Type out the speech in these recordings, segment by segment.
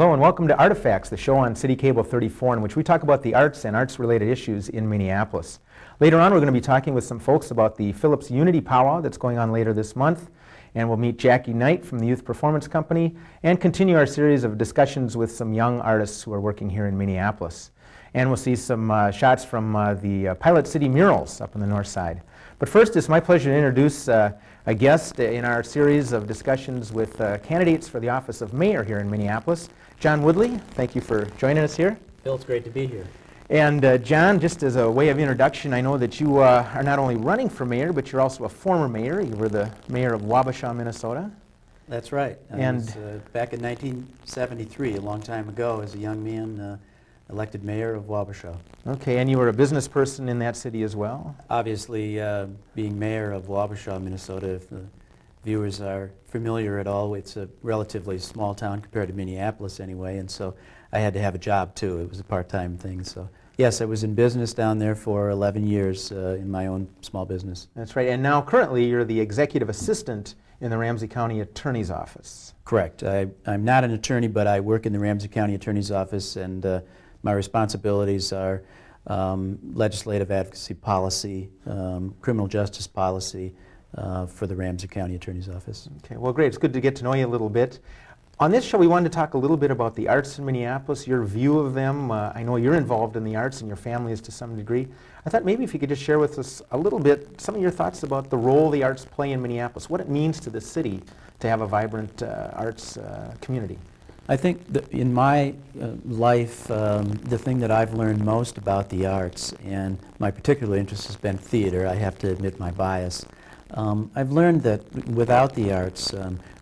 Hello and welcome to Artifacts, the show on City Cable 34 in which we talk about the arts and arts-related issues in Minneapolis. Later on we're going to be talking with some folks about the Phillips Unity Pow-wow that's going on later this month, and we'll meet Jacie Knight from the Youth Performance Company and continue our series of discussions with some young artists who are working here in Minneapolis. And we'll see some shots from the Pilot City murals up on the north side. But first, it's my pleasure to introduce a guest in our series of discussions with candidates for the office of mayor here in Minneapolis. John Woodley, thank you for joining us here. Phil, it's great to be here. And John, just as a way of introduction, I know that you are not only running for mayor, but you're also a former mayor. You were the mayor of Wabasha, Minnesota. That's right. I was back in 1973, a long time ago, as a young man, elected mayor of Wabasha. Okay, and you were a business person in that city as well? Obviously, being mayor of Wabasha, Minnesota, if the viewers are familiar at all, it's a relatively small town compared to Minneapolis anyway, and so I had to have a job too. It was a part-time thing. So yes, I was in business down there for 11 years in my own small business. That's right, and now currently you're the executive assistant in the Ramsey County Attorney's Office. Correct. I'm not an attorney, but I work in the Ramsey County Attorney's Office, and my responsibilities are legislative advocacy policy, criminal justice policy for the Ramsey County Attorney's Office. Okay, well great, it's good to get to know you a little bit. On this show we wanted to talk a little bit about the arts in Minneapolis, your view of them. I know you're involved in the arts and your family is to some degree. I thought maybe if you could just share with us a little bit some of your thoughts about the role the arts play in Minneapolis, what it means to the city to have a vibrant arts community. I think that in my life, the thing that I've learned most about the arts, and my particular interest has been theater, I have to admit my bias. I've learned that without the arts,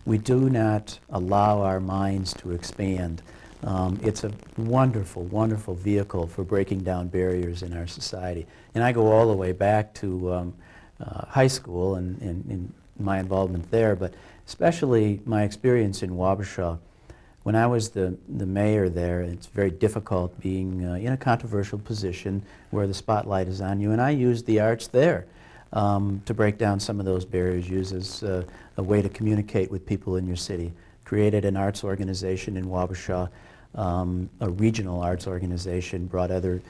we do not allow our minds to expand. It's a wonderful, wonderful vehicle for breaking down barriers in our society. And I go all the way back to high school and my involvement there, but especially my experience in Wabasha. When I was the mayor there, it's very difficult being in a controversial position where the spotlight is on you, and I used the arts there to break down some of those barriers, use as a way to communicate with people in your city. Created an arts organization in Wabasha, a regional arts organization, brought other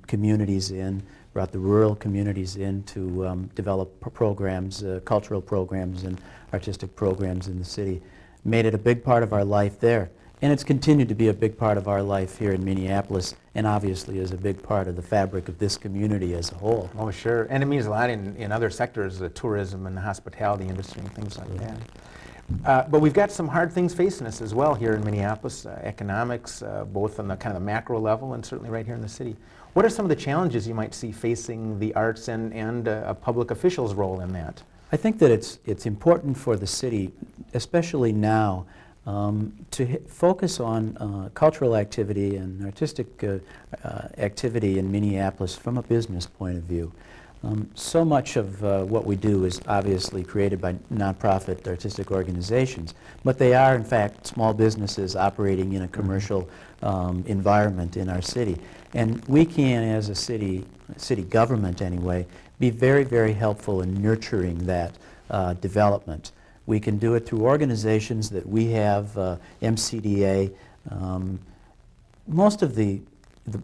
communities in, brought the rural communities in to develop programs, cultural programs and artistic programs in the city. Made it a big part of our life there. And it's continued to be a big part of our life here in Minneapolis, and obviously is a big part of the fabric of this community as a whole. Oh, sure. And it means a lot in other sectors, the tourism and the hospitality industry and things like that. But we've got some hard things facing us as well here in Minneapolis, economics, both on the kind of the macro level and certainly right here in the city. What are some of the challenges you might see facing the arts and a public official's role in that? I think that it's important for the city, especially now, to focus on cultural activity and artistic activity in Minneapolis from a business point of view. So much of what we do is obviously created by nonprofit artistic organizations, but they are in fact small businesses operating in a commercial environment in our city. And we can, as a city government anyway, be very, very helpful in nurturing that development. We can do it through organizations that we have, MCDA. Most of the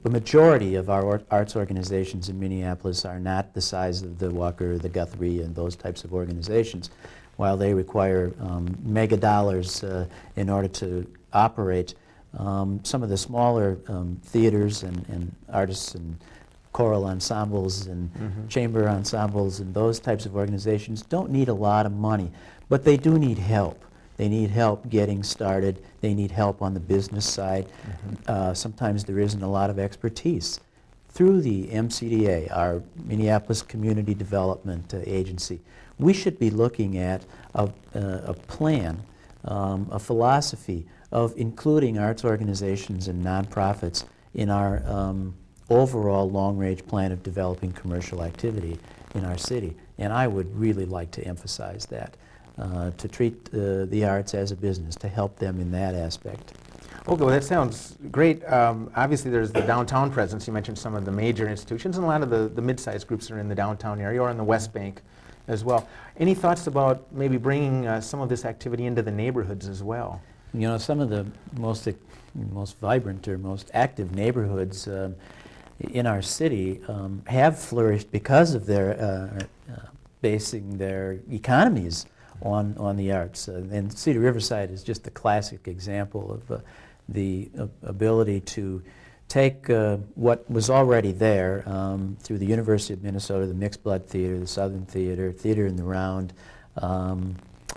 majority of our arts organizations in Minneapolis are not the size of the Walker, the Guthrie, and those types of organizations. While they require mega dollars in order to operate, some of the smaller theaters and artists and choral ensembles and chamber ensembles and those types of organizations don't need a lot of money, but they do need help. They need help getting started. They need help on the business side. Sometimes there isn't a lot of expertise. Through the MCDA, our Minneapolis Community Development Agency, we should be looking at a plan, a philosophy of including arts organizations and nonprofits in our overall long-range plan of developing commercial activity in our city. And I would really like to emphasize that, to treat the arts as a business, to help them in that aspect. Okay, well that sounds great. Obviously there's the downtown presence. You mentioned some of the major institutions, and a lot of the mid-sized groups are in the downtown area or on the West Bank as well. Any thoughts about maybe bringing some of this activity into the neighborhoods as well? some of the most vibrant or most active neighborhoods in our city have flourished because of their basing their economies on the arts. And Cedar Riverside is just a classic example of the ability to take what was already there through the University of Minnesota, the Mixed Blood Theater, the Southern Theater, Theater in the Round,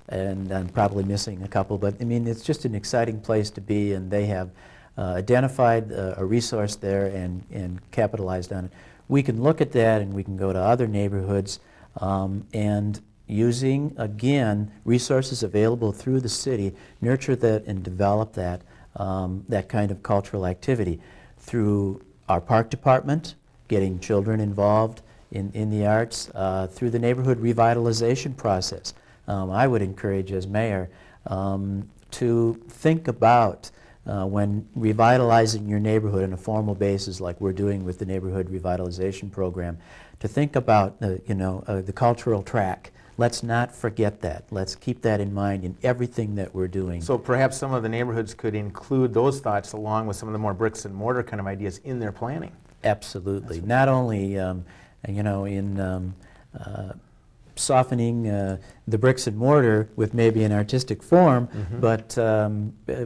and I'm probably missing a couple, but I mean, it's just an exciting place to be, and they have identified a resource there and capitalized on it. We can look at that and we can go to other neighborhoods and using, again, resources available through the city, nurture that and develop that, that kind of cultural activity through our park department, getting children involved in the arts, through the neighborhood revitalization process. I would encourage as mayor to think about when revitalizing your neighborhood on a formal basis like we're doing with the neighborhood revitalization program, to think about the cultural track. Let's not forget that. Let's keep that in mind in everything that we're doing. So perhaps some of the neighborhoods could include those thoughts along with some of the more bricks and mortar kind of ideas in their planning. Absolutely. Not only in softening the bricks and mortar with maybe an artistic form, but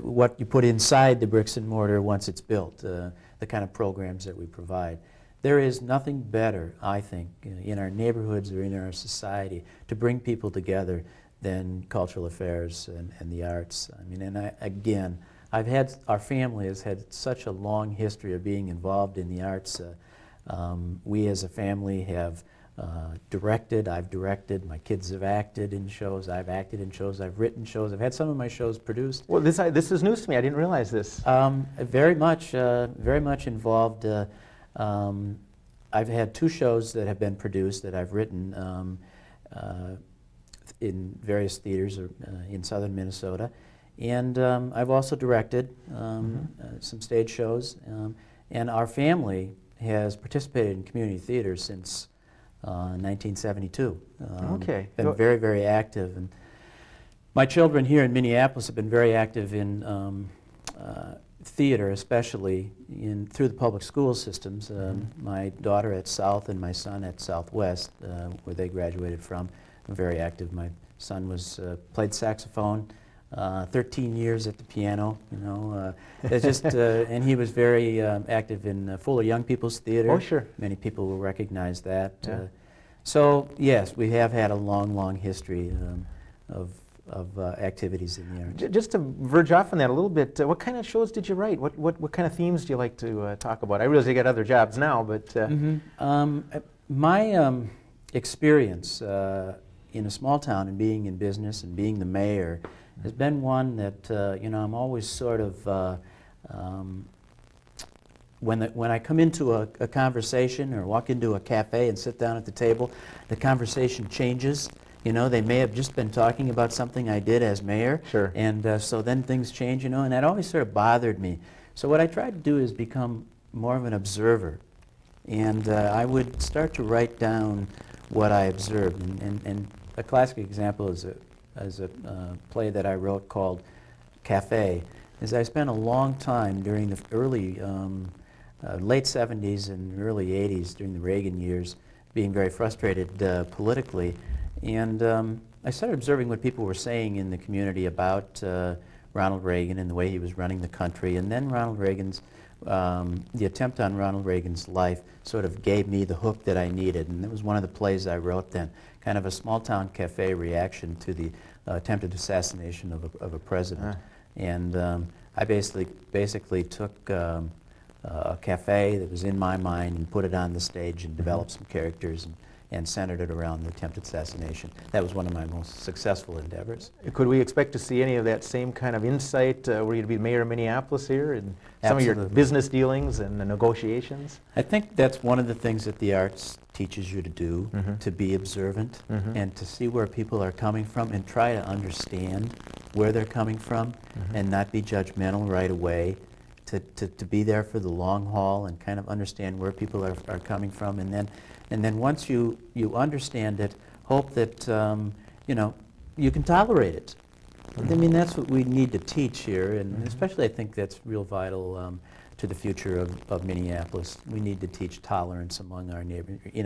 what you put inside the bricks and mortar once it's built, the kind of programs that we provide. There is nothing better, I think, in our neighborhoods or in our society to bring people together than cultural affairs and the arts. I mean, and again, our family has had such a long history of being involved in the arts. We as a family have I've directed, my kids have acted in shows, I've acted in shows, I've written shows, I've had some of my shows produced. Well, this is news to me. I didn't realize this. Very much involved. I've had 2 shows that have been produced that I've written in various theaters in southern Minnesota. And I've also directed some stage shows. And our family has participated in community theater since 1972. Okay. Been very, very active. And my children here in Minneapolis have been very active in theater, especially through the public school systems. My daughter at South and my son at Southwest, where they graduated from, were very active. My son played saxophone, 13 years at the piano. It's just and he was very active in Fuller Young People's Theater. Oh, sure. Many people will recognize that. Yeah. So yes, we have had a long, long history of activities in the arts. Just to verge off on that a little bit, what kind of shows did you write? What kind of themes do you like to talk about? I realize you got other jobs now, but... My experience in a small town and being in business and being the mayor has been one that, I'm always sort of... When I come into a conversation or walk into a cafe and sit down at the table, the conversation changes. They may have just been talking about something I did as mayor. Sure. And so then things change, and that always sort of bothered me. So what I tried to do is become more of an observer. And I would start to write down what I observed. And a classic example is a play that I wrote called Cafe. Is I spent a long time during the early, late 70s and early 80s, during the Reagan years, being very frustrated politically. And I started observing what people were saying in the community about Ronald Reagan and the way he was running the country. And then the attempt on Ronald Reagan's life sort of gave me the hook that I needed. And it was one of the plays I wrote then, kind of a small-town cafe reaction to the attempted assassination of a president. And I basically took a cafe that was in my mind and put it on the stage and developed some characters and centered it around the attempted assassination. That was one of my most successful endeavors. Could we expect to see any of that same kind of insight were you to be mayor of Minneapolis here and some of your business dealings and the negotiations? I think that's one of the things that the arts teaches you to do, to be observant and to see where people are coming from and try to understand where they're coming from and not be judgmental right away, to be there for the long haul and kind of understand where people are coming from, and then once you understand it, hope that you can tolerate it. I mean, that's what we need to teach here, and especially I think that's real vital to the future of Minneapolis. We need to teach tolerance among our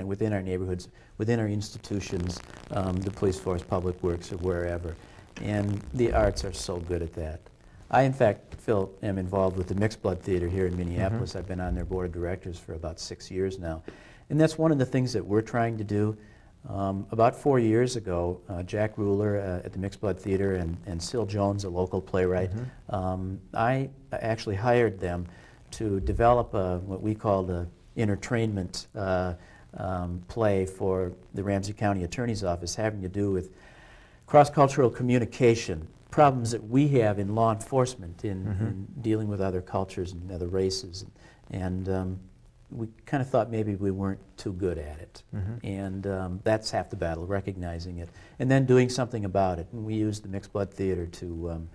within our neighborhoods, within our institutions, the police force, public works, or wherever. And the arts are so good at that. I, in fact, Phil, am involved with the Mixed Blood Theater here in Minneapolis. I've been on their board of directors for about 6 years now. And that's one of the things that we're trying to do. About 4 years ago, Jack Ruler at the Mixed Blood Theater and Syl Jones, a local playwright, I actually hired them to develop what we called an entertainment play for the Ramsey County Attorney's Office, having to do with cross-cultural communication, problems that we have in law enforcement in dealing with other cultures and other races. And we kind of thought maybe we weren't too good at it. And that's half the battle, recognizing it, and then doing something about it. And we used the Mixed Blood Theater to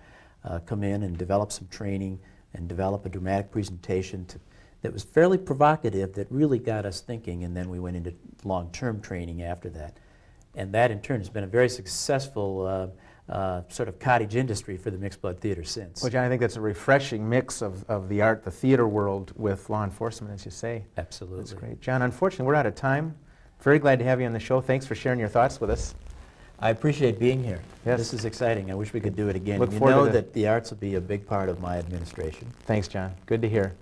come in and develop some training and develop a dramatic presentation that was fairly provocative, that really got us thinking, and then we went into long-term training after that. And that, in turn, has been a very successful sort of cottage industry for the Mixed Blood Theater since. Well, John, I think that's a refreshing mix of the art, the theater world with law enforcement, as you say. Absolutely. That's great. John, unfortunately, we're out of time. Very glad to have you on the show. Thanks for sharing your thoughts with us. I appreciate being here. Yes. This is exciting. I wish we could do it again. Look You forward know to that the arts will be a big part of my administration. Thanks, John. Good to hear.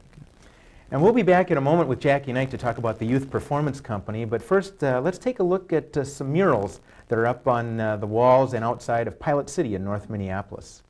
And we'll be back in a moment with Jacie Knight to talk about the Youth Performance Company. But first, let's take a look at some murals that are up on the walls and outside of Pilot City in North Minneapolis.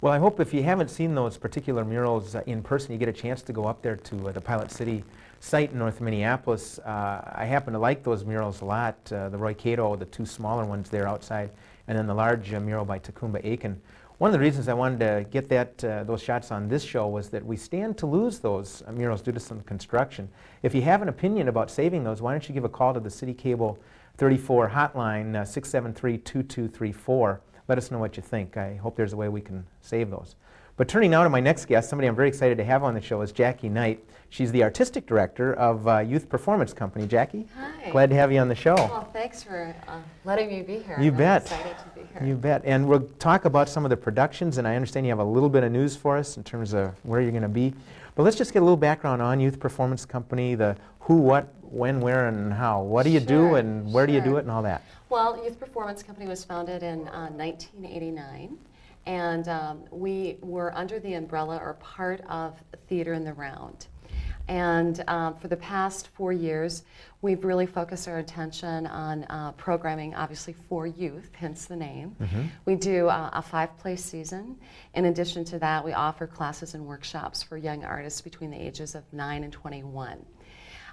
Well, I hope if you haven't seen those particular murals in person, you get a chance to go up there to the Pilot City site in North Minneapolis. I happen to like those murals a lot, the Roy Cato, the two smaller ones there outside, and then the large mural by Tacumba Aiken. One of the reasons I wanted to get those shots on this show was that we stand to lose those murals due to some construction. If you have an opinion about saving those, why don't you give a call to the City Cable 34 hotline, 673-2234. Let us know what you think. I hope there's a way we can save those. But turning now to my next guest, somebody I'm very excited to have on the show is Jacie Knight. She's the artistic director of Youth Performance Company. Jacie? Hi. Glad to have you on the show. Well, thanks for letting me be here. You I'm bet. excited to be here. You bet. And we'll talk about some of the productions, and I understand you have a little bit of news for us in terms of where you're going to be. But let's just get a little background on Youth Performance Company, the who, what, when, where, and how. What do you do, Sure, and where do you do sure. it, and all that? Well, Youth Performance Company was founded in 1989, and we were under the umbrella or part of Theater in the Round. And for the past 4 years, we've really focused our attention on programming, obviously for youth, hence the name. We do a 5-play season. In addition to that, we offer classes and workshops for young artists between the ages of 9 and 21.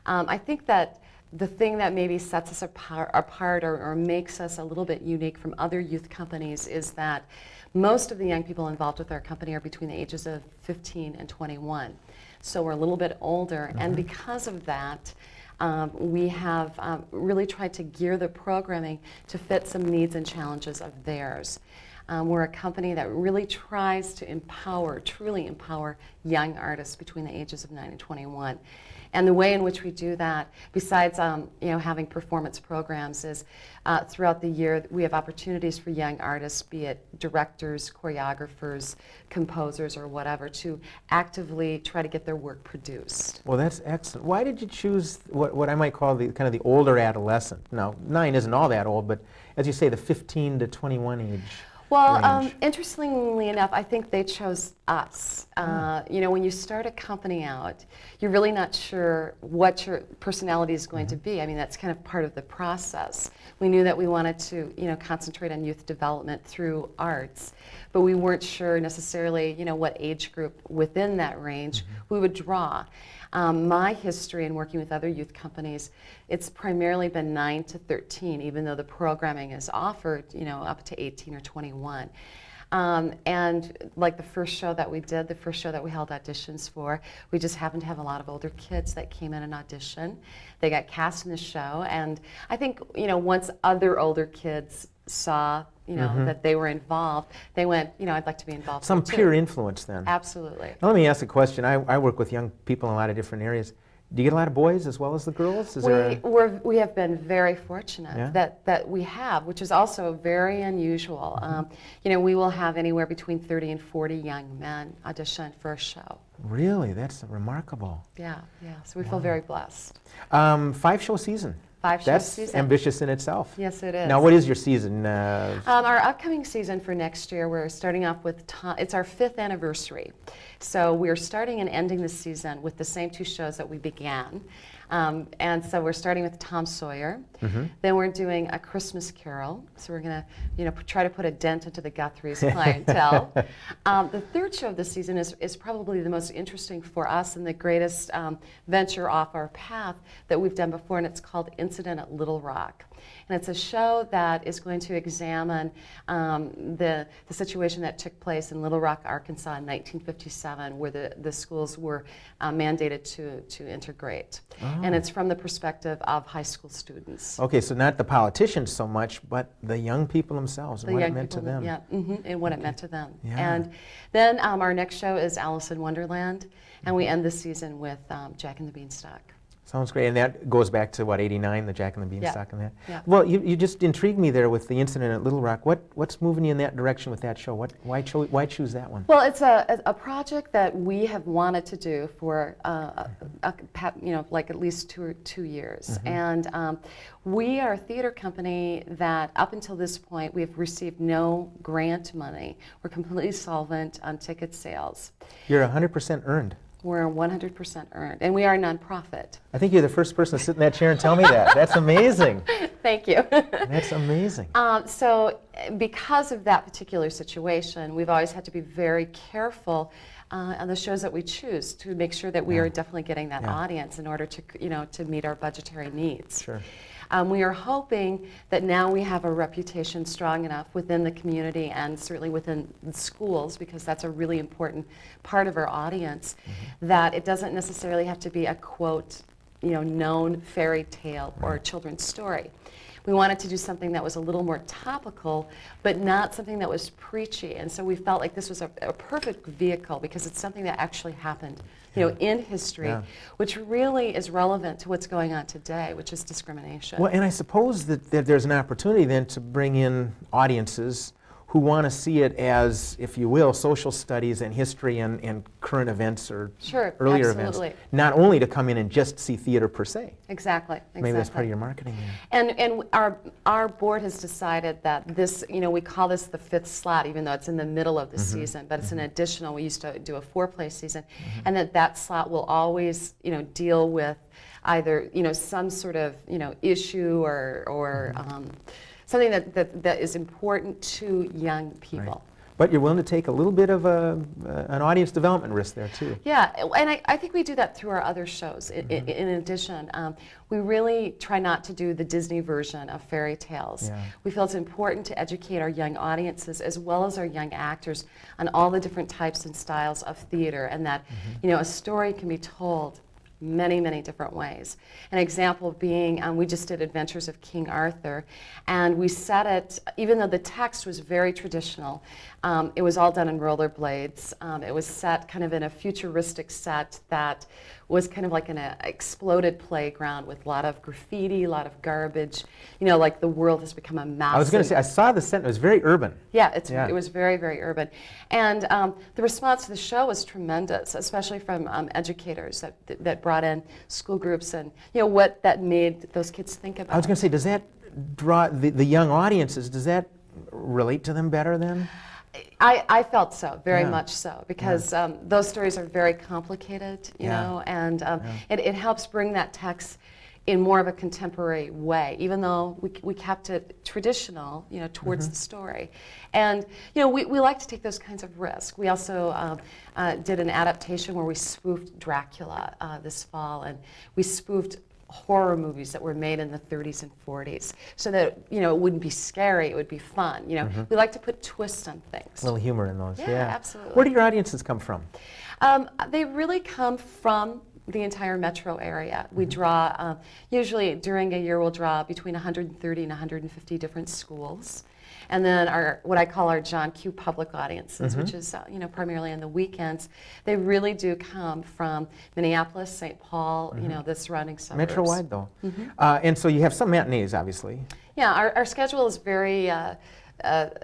I think that the thing that maybe sets us apart or makes us a little bit unique from other youth companies is that most of the young people involved with our company are between the ages of 15 and 21. So we're a little bit older, and because of that, we have really tried to gear the programming to fit some needs and challenges of theirs. We're a company that really tries to truly empower young artists between the ages of 9 and 21. And the way in which we do that, besides having performance programs, is throughout the year we have opportunities for young artists, be it directors, choreographers, composers, or whatever, to actively try to get their work produced. Well, that's excellent. Why did you choose what I might call the kind of the older adolescent? Now, 9 isn't all that old, but as you say, the 15 to 21 age. Well, interestingly enough, I think they chose us. When you start a company out, you're really not sure what your personality is going to be. I mean, that's kind of part of the process. We knew that we wanted to, concentrate on youth development through arts, but we weren't sure necessarily, what age group within that range we would draw. My history in working with other youth companies, it's primarily been 9 to 13, even though the programming is offered, up to 18 or 21. And like the first show that we did, the first show that we held auditions for, we just happened to have a lot of older kids that came in and auditioned. They got cast in the show, and I think, once other older kids saw that they were involved, they went, I'd like to be involved. Some too. peer influence then. Absolutely. Now let me ask a question. I work with young people in a lot of different areas. Do you get a lot of boys as well as the girls? We have been very fortunate that we have, which is also very unusual. We will have anywhere between 30 and 40 young men audition for a show. Really? That's remarkable. Yeah. So we feel very blessed. 5-show season. 5-show That's season. ambitious in itself. Yes, it is. Now, what is your season? Our upcoming season for next year, we're starting off with, it's our 5th anniversary. So we're starting and ending the season with the same 2 shows that we began. And so we're starting with Tom Sawyer. Then we're doing A Christmas Carol. So we're going to, try to put a dent into the Guthrie's clientele. The 3rd show of the season is probably the most interesting for us and the greatest venture off our path that we've done before, and it's called Incident at Little Rock. And it's a show that is going to examine the situation that took place in Little Rock, Arkansas in 1957, where the schools were mandated to integrate. And it's from the perspective of high school students. Okay, so not the politicians so much, but the young people themselves and what it meant to them. Yeah, and what it meant to them. Yeah. And then our next show is Alice in Wonderland, and we end the season with Jack and the Beanstalk. Sounds great. And that goes back to, what, 89, the Jack and the Beanstalk and that? Yeah. Well, you just intrigued me there with the incident at Little Rock. What's moving you in that direction with that show? Why choose that one? Well, it's a project that we have wanted to do for, like at least two years. And we are a theater company that up until this point, we've received no grant money. We're completely solvent on ticket sales. You're 100% earned. We're 100% earned, and we are a nonprofit. I think you're the first person to sit in that chair and tell me that. That's amazing. Thank you. That's amazing. So because of that particular situation, we've always had to be very careful on the shows that we choose to make sure that we are definitely getting that audience in order to meet our budgetary needs. Sure. We are hoping that now we have a reputation strong enough within the community and certainly within the schools, because that's a really important part of our audience, that it doesn't necessarily have to be a quote, known fairy tale or a children's story. We wanted to do something that was a little more topical, but not something that was preachy. And so we felt like this was a perfect vehicle because it's something that actually happened, in history, which really is relevant to what's going on today, which is discrimination. Well, and I suppose that there's an opportunity then to bring in audiences who want to see it as, if you will, social studies and history and current events or earlier events. Not only to come in and just see theater per se. Exactly. Maybe that's part of your marketing there. And our board has decided that this, we call this the 5th slot, even though it's in the middle of the season, but it's an additional, we used to do a 4-play season, and that slot will always, deal with either, some sort of, issue or something that is important to young people. Right. But you're willing to take a little bit of an audience development risk there, too. Yeah, and I think we do that through our other shows. In addition, we really try not to do the Disney version of fairy tales. Yeah. We feel it's important to educate our young audiences as well as our young actors on all the different types and styles of theater, and that a story can be told many, many different ways. An example being, we just did Adventures of King Arthur, and we set it, even though the text was very traditional, it was all done in rollerblades. It was set kind of in a futuristic set that was kind of like an exploded playground with a lot of graffiti, a lot of garbage. Like the world has become a massive... I was going to say, I saw the set, it was very urban. Yeah, it was very, very urban. And the response to the show was tremendous, especially from educators that brought in school groups and, what that made those kids think about. I was going to say, does that draw the young audiences, does that relate to them better then? I felt so, very much so, because those stories are very complicated, you know, and it helps bring that text in more of a contemporary way, even though we kept it traditional, towards the story. And, we like to take those kinds of risks. We also did an adaptation where we spoofed Dracula this fall, and we spoofed horror movies that were made in the 30s and 40s, so that it wouldn't be scary, it would be fun. We like to put twists on things. A little humor in those. Yeah, absolutely. Where do your audiences come from? They really come from the entire metro area. We draw, usually during a year we'll draw between 130 and 150 different schools. And then what I call our John Q. public audiences, which is primarily on the weekends, they really do come from Minneapolis, St. Paul, the surrounding suburbs. Metro-wide, though. And so you have some matinees, obviously. Yeah, our schedule is very,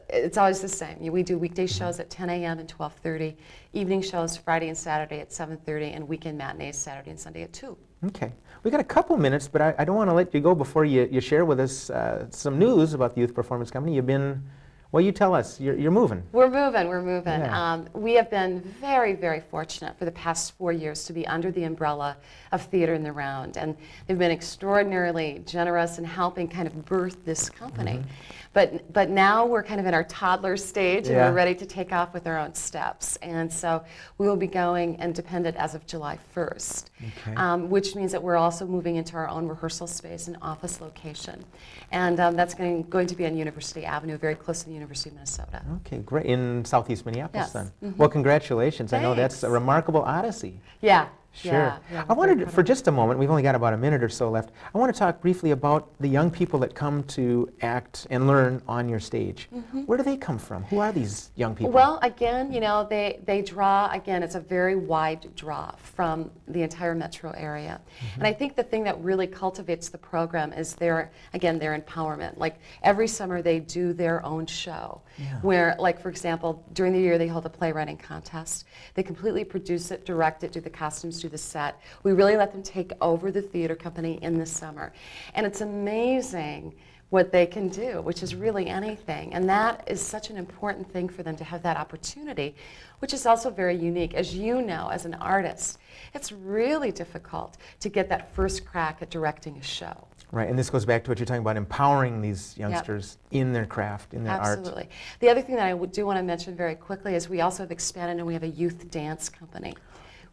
it's always the same. We do weekday shows at 10 a.m. and 12:30, evening shows Friday and Saturday at 7:30, and weekend matinees Saturday and Sunday at 2. Okay. We've got a couple minutes, but I don't want to let you go before you share with us some news about the Youth Performance Company. You've been, well, you tell us, you're moving. We're moving. Yeah. We have been very, very fortunate for the past 4 years to be under the umbrella of Theater in the Round, and they've been extraordinarily generous in helping kind of birth this company. But now we're kind of in our toddler stage, and we're ready to take off with our own steps. And so we will be going independent as of July 1st, which means that we're also moving into our own rehearsal space and office location. And that's going to be on University Avenue, very close to the University of Minnesota. Okay, great. In southeast Minneapolis, Yes. then. Well, congratulations. I know that's a Thanks. remarkable odyssey. Yeah. Sure. Yeah, I wanted, for just a moment, we've only got about a minute or so left, I want to talk briefly about the young people that come to act and learn on your stage. Where do they come from? Who are these young people? Well, again, they draw, again, it's a very wide draw from the entire metro area. And I think the thing that really cultivates the program is their empowerment. Like every summer they do their own show where, like, for example, during the year they hold a playwriting contest. They completely produce it, direct it, do the costumes, do the set. We really let them take over the theater company in the summer. And it's amazing what they can do, which is really anything. And that is such an important thing for them to have that opportunity, which is also very unique. As you know, as an artist, it's really difficult to get that first crack at directing a show. Right, and this goes back to what you're talking about, empowering these youngsters in their craft, in their art. Absolutely. The other thing that I do want to mention very quickly is we also have expanded and we have a youth dance company,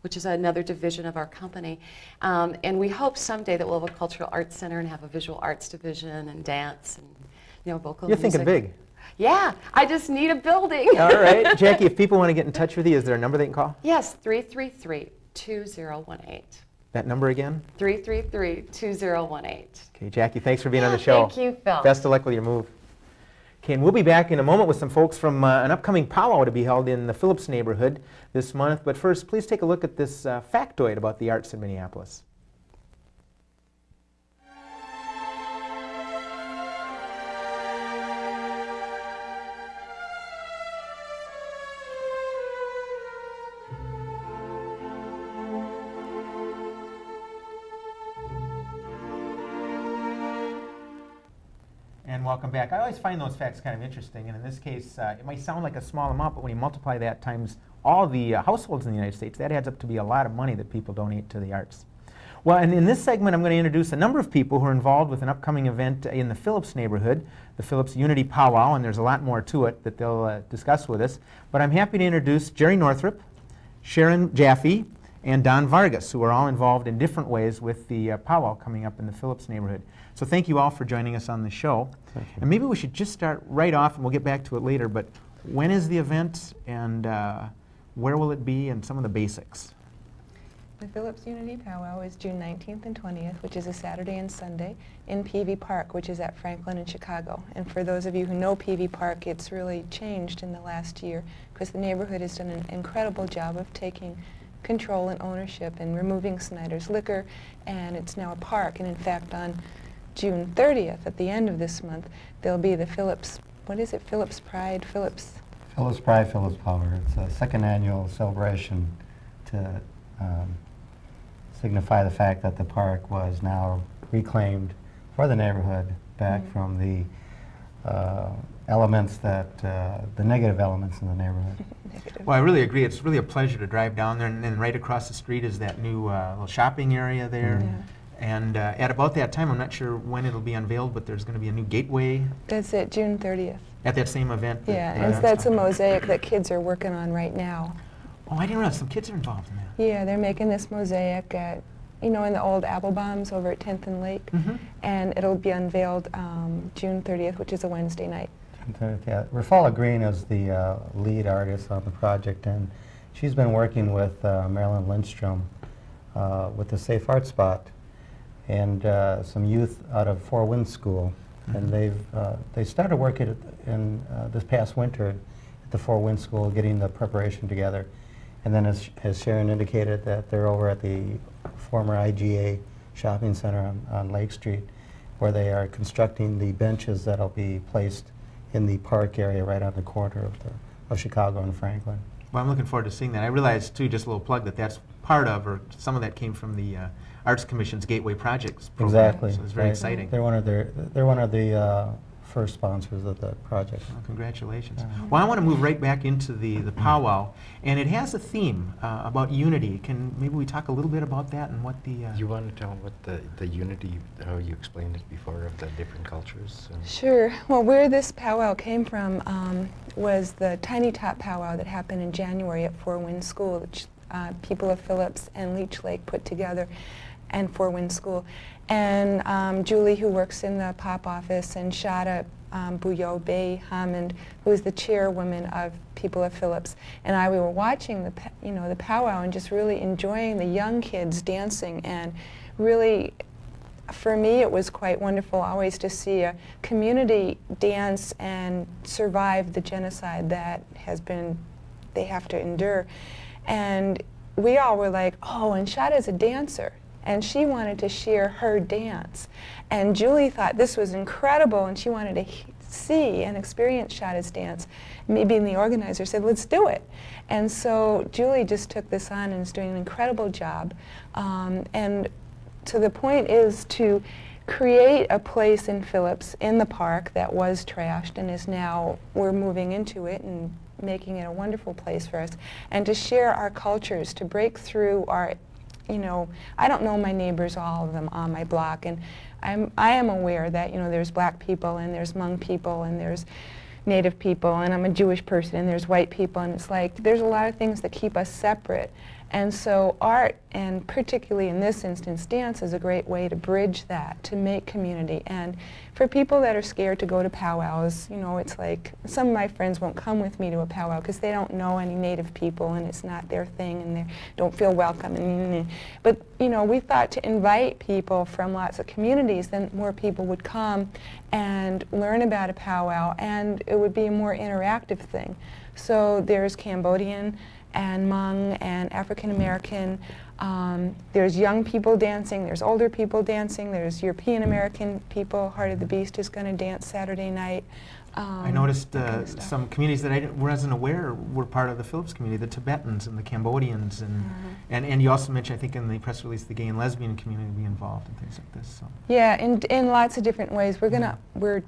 which is another division of our company. And we hope someday that we'll have a cultural arts center and have a visual arts division and dance and vocal You're music. thinking big. Yeah, I just need a building. All right, Jackie, if people want to get in touch with you, is there a number they can call? Yes, 333-2018. That number again? 333-2018. Okay, Jackie, thanks for being on the show. Thank you, Phil. Best of luck with your move. Okay, and we'll be back in a moment with some folks from an upcoming powwow to be held in the Phillips neighborhood this month. But first, please take a look at this factoid about the arts in Minneapolis. And welcome back. I always find those facts kind of interesting, and in this case, it might sound like a small amount, but when you multiply that times all the households in the United States, that adds up to be a lot of money that people donate to the arts. Well, and in this segment, I'm going to introduce a number of people who are involved with an upcoming event in the Phillips neighborhood, the Phillips Unity Pow-wow, and there's a lot more to it that they'll discuss with us. But I'm happy to introduce Jerry Northrup, Sharon Jaffe, and Donn Vargas, who are all involved in different ways with the powwow coming up in the Phillips neighborhood. So thank you all for joining us on the show. And maybe we should just start right off, and we'll get back to it later, but when is the event, and where will it be, and some of the basics? The Phillips Unity Powwow is June 19th and 20th, which is a Saturday and Sunday, in Peavy Park, which is at Franklin and Chicago. And for those of you who know Peavy Park, it's really changed in the last year because the neighborhood has done an incredible job of taking control and ownership and removing Snyder's Liquor, and it's now a park. And in fact, on June 30th, at the end of this month, there'll be the Phillips, what is it, Phillips Pride, Phillips Pride, Phillips Power. It's a second annual celebration to signify the fact that the park was now reclaimed for the neighborhood back from the elements that, the negative elements in the neighborhood. Well, I really agree. It's really a pleasure to drive down there, and then right across the street is that new little shopping area there. And at about that time, I'm not sure when it'll be unveiled, but there's going to be a new gateway That's it, June 30th. at that same event. Yeah, and that's a mosaic that kids are working on right now. Oh, I didn't realize some kids are involved in that. Yeah, they're making this mosaic at, you know, in the old apple bombs over at 10th and Lake. And it'll be unveiled June 30th, which is a Wednesday night. Yeah, Rafala Green is the lead artist on the project, and she's been working with Marilyn Lindstrom with the Safe Art Spot and some youth out of Four Winds School. And they started working in this past winter at the Four Winds School, getting the preparation together. And then as Sharon indicated, that they're over at the former IGA shopping center on Lake Street, where they are constructing the benches that'll be placed in the park area right on the corner of Chicago and Franklin. Well, I'm looking forward to seeing that. I realized, too, just a little plug, that that's part of, or some of that came from the Arts Commission's Gateway Projects program. Exactly. So it's very exciting. They're one of the first sponsors of the project. Well, congratulations. Well, I want to move right back into the powwow, and it has a theme about unity. Can maybe we talk a little bit about that and what the... You want to tell what the unity, how you explained it before, of the different cultures? Sure. Well, where this powwow came from was the Tiny Top powwow that happened in January at Four Winds School, which people of Phillips and Leech Lake put together, and Four Winds School. And Julie, who works in the pop office, and Shada Bouillot Bay Hammond, who is the chairwoman of People of Phillips, and I, we were watching the powwow and just really enjoying the young kids dancing, and really, for me, it was quite wonderful always to see a community dance and survive the genocide that they have to endure. And we all were like, oh, and Shada's a dancer, and she wanted to share her dance. And Julie thought this was incredible, and she wanted to see and experience Shada's dance. Maybe the organizer said, let's do it. And so Julie just took this on and is doing an incredible job. And so the point is to create a place in Phillips, in the park, that was trashed and is now, we're moving into it and making it a wonderful place for us, and to share our cultures, to break through our, I don't know my neighbors, all of them on my block, and I am aware that, there's black people, and there's Hmong people, and there's Native people, and I'm a Jewish person, and there's white people, and it's like, there's a lot of things that keep us separate. And so art, and particularly in this instance, dance, is a great way to bridge that, to make community. And for people that are scared to go to powwows, it's like, some of my friends won't come with me to a powwow because they don't know any Native people, and it's not their thing, and they don't feel welcome. But, we thought to invite people from lots of communities, then more people would come and learn about a powwow, and it would be a more interactive thing. So there's Cambodian, and Hmong, and African American. There's young people dancing, there's older people dancing, there's European American people. Heart of the Beast is going to dance Saturday night. I noticed some communities that I wasn't aware were part of the Phillips community, the Tibetans and the Cambodians, and you also mentioned, I think in the press release, the gay and lesbian community be involved and things like this. So. Yeah, in lots of different ways. We're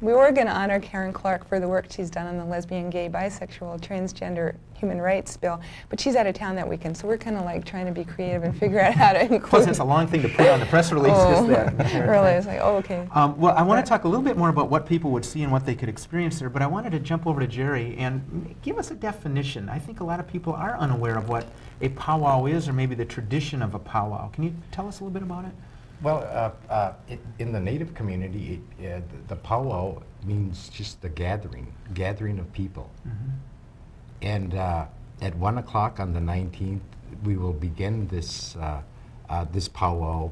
We were going to honor Karen Clark for the work she's done on the lesbian, gay, bisexual, transgender human rights bill, but she's out of town that weekend, so we're kind of like trying to be creative and figure out how to include. Plus, it's a long thing to put on the press release. Oh, Just that. really, it's like, oh, okay. Well, I want to talk a little bit more about what people would see and what they could experience there, but I wanted to jump over to Jerry and give us a definition. I think a lot of people are unaware of what a powwow is, or maybe the tradition of a powwow. Can you tell us a little bit about it? Well, in the Native community, the powwow means just the gathering of people. Mm-hmm. And at 1 o'clock on the 19th, we will begin this this powwow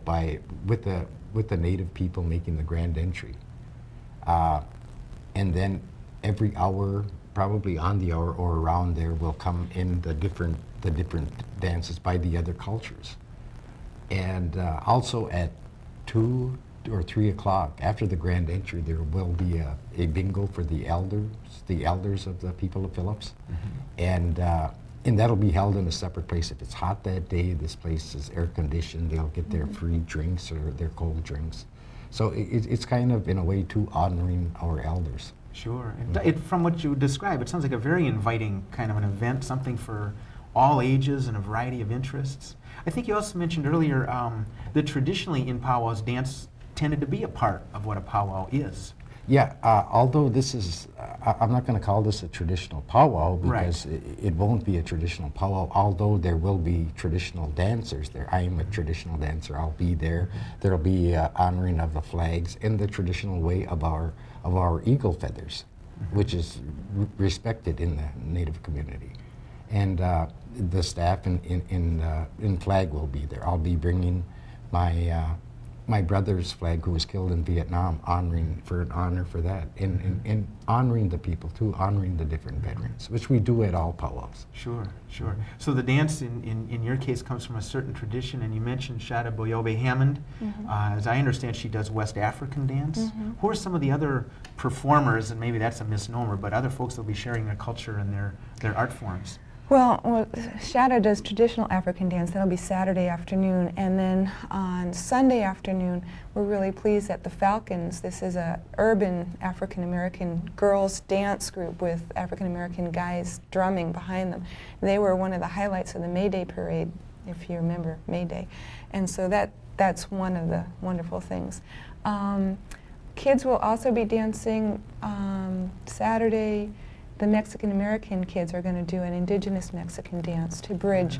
with the Native people making the grand entry. And then every hour, probably on the hour or around there, will come in the different dances by the other cultures. And also at 2 or 3 o'clock, after the grand entry, there will be a bingo for the elders of the people of Phillips. Mm-hmm. And that'll be held in a separate place. If it's hot that day, this place is air conditioned. They'll get their free drinks or their cold drinks. So it's kind of, in a way, too, honoring our elders. Sure. From what you describe, it sounds like a very inviting kind of an event, something for all ages and a variety of interests. I think you also mentioned earlier that traditionally in powwows, dance tended to be a part of what a powwow is. Yeah, although this is, I'm not going to call this a traditional powwow because it won't be a traditional powwow, although there will be traditional dancers there. I am a traditional dancer. I'll be there. There will be honoring of the flags in the traditional way of our eagle feathers, which is respected in the Native community. And the staff in flag will be there. I'll be bringing my brother's flag, who was killed in Vietnam, honor for that, and honoring the people too, honoring the different veterans, which we do at all powwows. Sure, sure. So the dance in your case comes from a certain tradition, and you mentioned Shada Boyobe Hammond. Mm-hmm. As I understand, she does West African dance. Mm-hmm. Who are some of the other performers, and maybe that's a misnomer, but other folks that will be sharing their culture and their art forms? Well, Shada does traditional African dance. That'll be Saturday afternoon. And then on Sunday afternoon, we're really pleased that the Falcons, this is a urban African-American girls dance group with African-American guys drumming behind them. They were one of the highlights of the May Day parade, if you remember May Day. And so that's one of the wonderful things. Kids will also be dancing Saturday. The Mexican-American kids are going to do an indigenous Mexican dance to bridge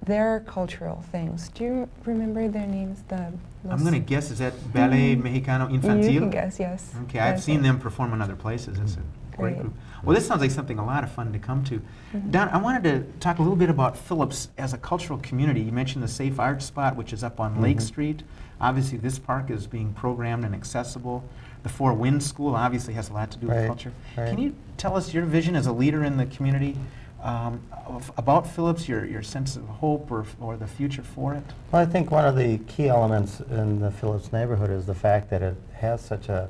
their cultural things. Do you remember their names? I'm going to guess, is that Ballet Mexicano Infantil? You can guess, yes. Okay, I've seen them perform in other places. It's a great group. Well, this sounds like something a lot of fun to come to. Donn, I wanted to talk a little bit about Phillips as a cultural community. You mentioned the Safe Arts Spot, which is up on Lake Street. Obviously, this park is being programmed and accessible. The Four Winds School obviously has a lot to do with culture. Right. Can you tell us your vision as a leader in the community about Phillips, your sense of hope or the future for it? Well, I think one of the key elements in the Phillips neighborhood is the fact that it has such a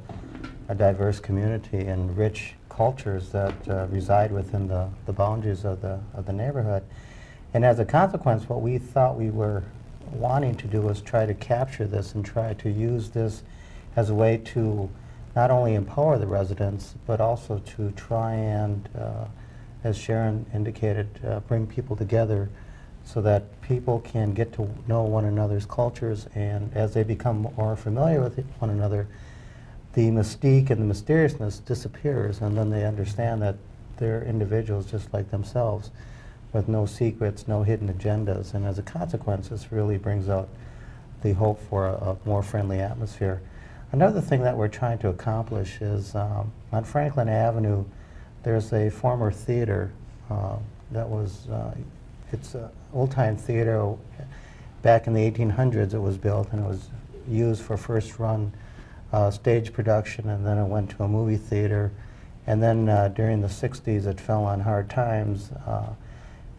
diverse community and rich cultures that reside within the boundaries of the neighborhood. And as a consequence, what we thought we were wanting to do was try to capture this and try to use this as a way to not only empower the residents, but also to try and, as Sharon indicated, bring people together so that people can get to know one another's cultures, and as they become more familiar with one another, the mystique and the mysteriousness disappears, and then they understand that they're individuals just like themselves with no secrets, no hidden agendas, and as a consequence, this really brings out the hope for a more friendly atmosphere. Another thing that we're trying to accomplish is on Franklin Avenue, there's a former theater that was, it's an old-time theater. Back in the 1800s it was built, and it was used for first-run stage production, and then it went to a movie theater. And then during the 60s it fell on hard times.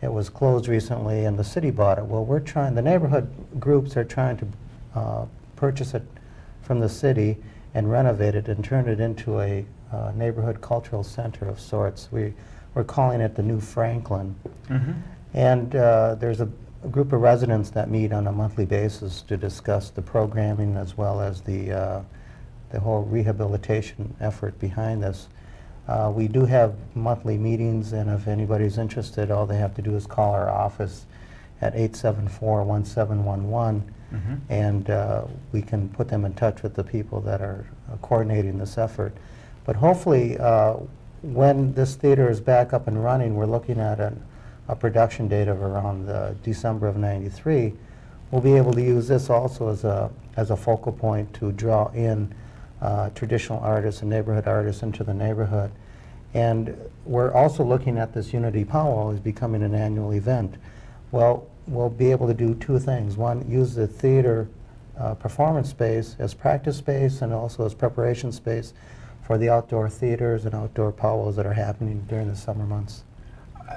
It was closed recently, and the city bought it. Well, the neighborhood groups are trying to purchase it from the city and renovate it and turn it into a neighborhood cultural center of sorts. We're calling it the New Franklin. And there's a group of residents that meet on a monthly basis to discuss the programming as well as the the whole rehabilitation effort behind this. We do have monthly meetings, and if anybody's interested, all they have to do is call our office at 874-1711, and we can put them in touch with the people that are coordinating this effort. But hopefully, when this theater is back up and running, we're looking at a production date of around December of '93. We'll be able to use this also as a focal point to draw in traditional artists and neighborhood artists into the neighborhood. And we're also looking at this Unity Pow-wow as becoming an annual event. Well, we'll be able to do two things. One, use the theater performance space as practice space and also as preparation space for the outdoor theaters and outdoor powwows that are happening during the summer months.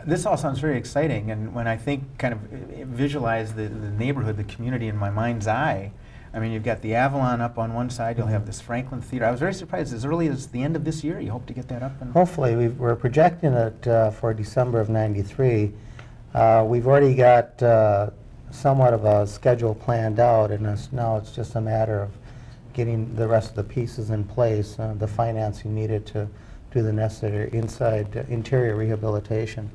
This all sounds very exciting, and when I think, kind of visualize the neighborhood, the community in my mind's eye, I mean, you've got the Avalon up on one side, you'll have this Franklin Theater. I was very surprised, as early as the end of this year, you hope to get that up? And Hopefully. We're projecting it for December of '93. We've already got somewhat of a schedule planned out, and now it's just a matter of getting the rest of the pieces in place, the financing needed to do the necessary interior rehabilitation.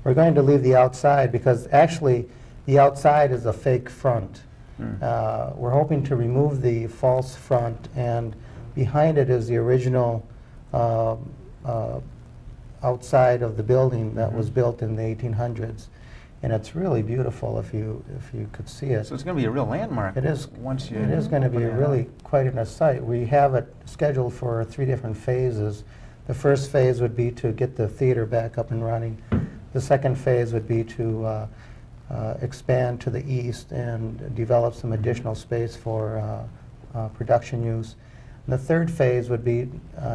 We're going to leave the outside because actually the outside is a fake front. We're hoping to remove the false front, and behind it is the original outside of the building that was built in the 1800s. And it's really beautiful if you could see it. so it's going to be a real landmark. It is. Once you It is going to be really quite a sight. We have it scheduled for 3 different phases. The first phase would be to get the theater back up and running. The second phase would be to expand to the east and develop some additional space for production use. And the third phase would be,